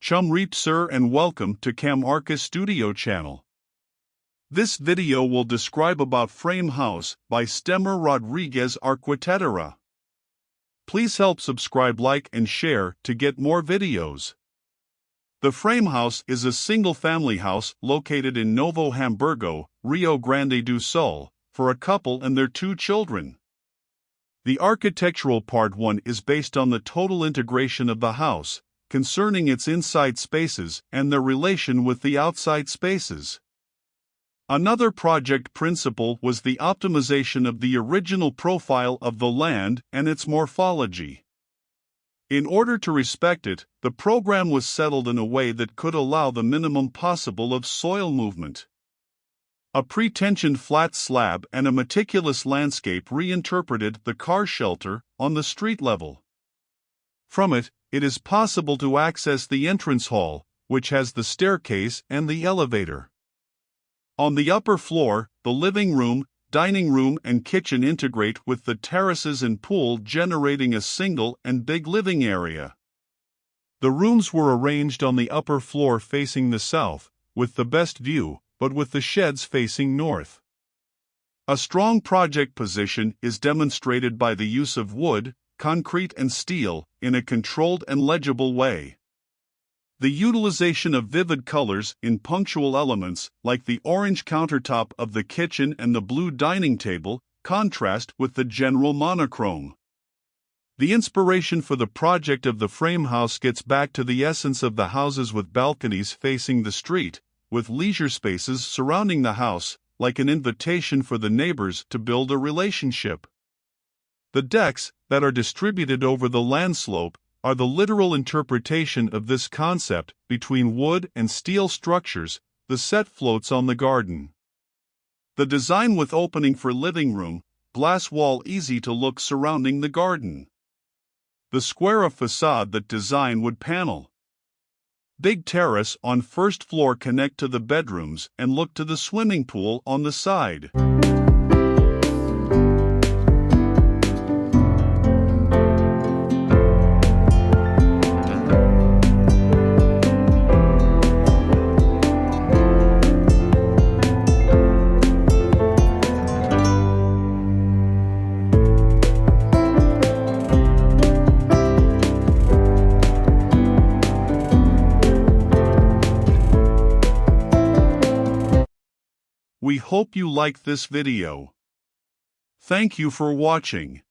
Chum Reap Sir and welcome to CAM Archi Studio channel. This video will describe about frame house by Stemmer Rodrigues Arquitetura. Please help subscribe, like and share to get more videos. The frame house is a single-family house located in Novo, Hamburgo, Rio Grande do Sul, for a couple and their 2 children. The architectural part 1 is based on the total integration of the house, concerning its inside spaces and their relation with the outside spaces. Another project principle was the optimization of the original profile of the land and its morphology. In order to respect it, the program was settled in a way that could allow the minimum possible of soil movement. A pre-tensioned flat slab and a meticulous landscape reinterpreted the car shelter on the street level. From it is possible to access the entrance hall, which has the staircase and the elevator. On the upper floor, the living room, dining room and kitchen integrate with the terraces and pool, generating a single and big living area. The rooms were arranged on the upper floor facing the south, with the best view, but with the sheds facing north. A strong project position is demonstrated by the use of wood, concrete and steel, in a controlled and legible way. The utilization of vivid colors in punctual elements, like the orange countertop of the kitchen and the blue dining table, contrast with the general monochrome. The inspiration for the project of the frame house gets back to the essence of the houses with balconies facing the street, with leisure spaces surrounding the house, like an invitation for the neighbors to build a relationship. The decks, that are distributed over the land slope, are the literal interpretation of this concept. Between wood and steel structures, the set floats on the garden. The design with opening for living room, glass wall easy to look surrounding the garden. The square of facade that design would panel. Big terrace on first floor connect to the bedrooms and look to the swimming pool on the side. We hope you liked this video. Thank you for watching.